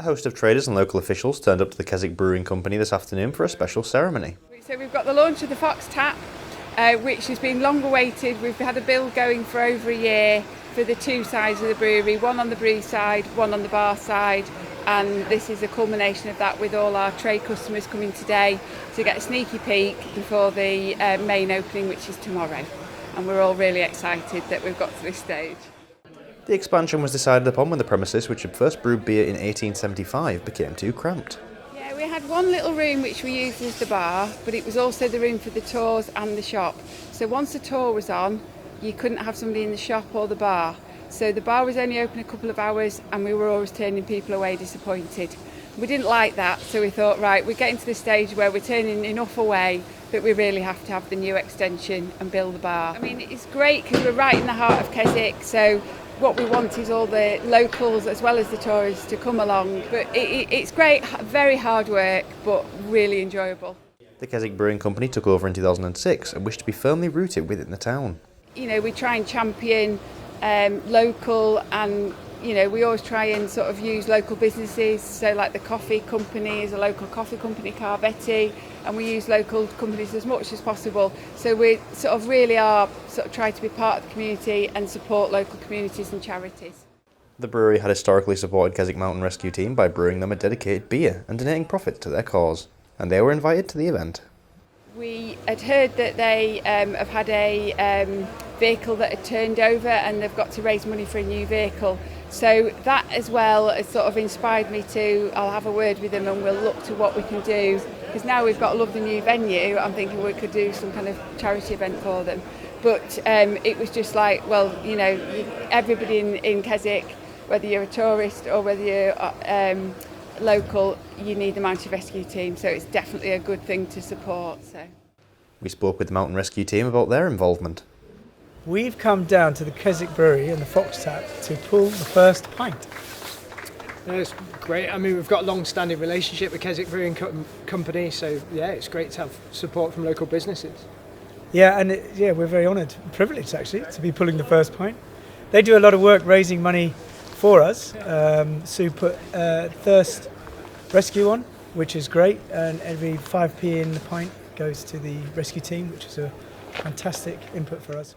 A host of traders and local officials turned up to the Keswick Brewing Company this afternoon for a special ceremony. So we've got the launch of the Fox Tap, which has been long awaited. We've had a build going for over a year for the two sides of the brewery, one on the brew side, one on the bar side, and this is a culmination of that with all our trade customers coming today to get a sneaky peek before the main opening, which is tomorrow. And we're all really excited that we've got to this stage. The expansion was decided upon when the premises, which had first brewed beer in 1875, became too cramped. Yeah, we had one little room which we used as the bar, but it was also the room for the tours and the shop. So once the tour was on, you couldn't have somebody in the shop or the bar. So the bar was only open a couple of hours and we were always turning people away disappointed. We didn't like that, so we thought, right, we're getting to the stage where we're turning enough away that we really have to have the new extension and build the bar. I mean, it's great because we're right in the heart of Keswick, so what we want is all the locals as well as the tourists to come along. But it's great, very hard work, but really enjoyable. The Keswick Brewing Company took over in 2006 and wished to be firmly rooted within the town. You know, we try and champion local, and you know, we always try and sort of use local businesses. So like the coffee company is a local coffee company, Carvetti, and we use local companies as much as possible. So we sort of really are sort of trying to be part of the community and support local communities and charities. The brewery had historically supported Keswick Mountain Rescue Team by brewing them a dedicated beer and donating profits to their cause, and they were invited to the event. We had heard that they have had a vehicle that had turned over and they've got to raise money for a new vehicle. So that as well has sort of inspired me to, I'll have a word with them and we'll look to what we can do. Because now we've got a lovely new venue, I'm thinking we could do some kind of charity event for them. But it was just like, well, you know, everybody in Keswick, whether you're a tourist or whether you're local, you need the Mountain Rescue Team, so it's definitely a good thing to support. So We spoke with the Mountain Rescue Team about their involvement. We've come down to the Keswick Brewery and the Fox Tap to pull the first pint. It's great. I mean, we've got a long-standing relationship with Keswick Brewing Company, so yeah, it's great to have support from local businesses. Yeah, and we're very honoured and privileged actually to be pulling the first pint. They do a lot of work raising money for us. Sue put Thirst Rescue on, which is great, and every 5p in the pint goes to the rescue team, which is a fantastic input for us.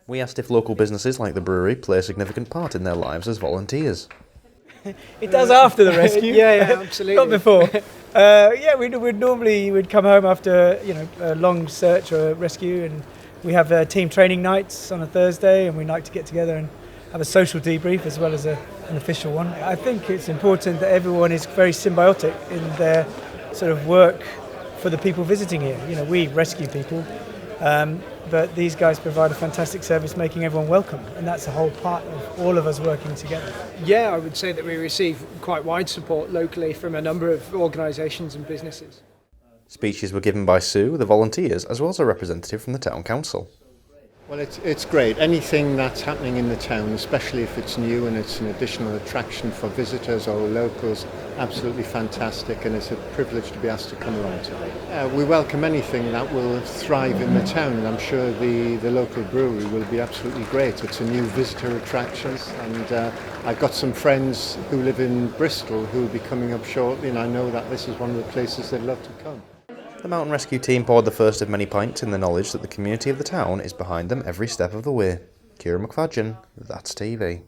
We asked if local businesses like the brewery play a significant part in their lives as volunteers. It does after the rescue. yeah, absolutely. Not before. We'd come home after a long search or a rescue, and we have team training nights on a Thursday, and we like to get together and have a social debrief as well as an official one. I think it's important that everyone is very symbiotic in their sort of work for the people visiting here. You know, we rescue people. But these guys provide a fantastic service, making everyone welcome, and that's the whole part of all of us working together. Yeah, I would say that we receive quite wide support locally from a number of organisations and businesses. Speeches were given by Sue, the volunteers, as well as a representative from the town council. Well, it's great. Anything that's happening in the town, especially if it's new and it's an additional attraction for visitors or locals, absolutely fantastic, and it's a privilege to be asked to come along today. We welcome anything that will thrive in the town, and I'm sure the local brewery will be absolutely great. It's a new visitor attraction, and I've got some friends who live in Bristol who will be coming up shortly, and I know that this is one of the places they'd love to come. The Mountain Rescue Team poured the first of many pints in the knowledge that the community of the town is behind them every step of the way. Kieran McFadgen, That's TV.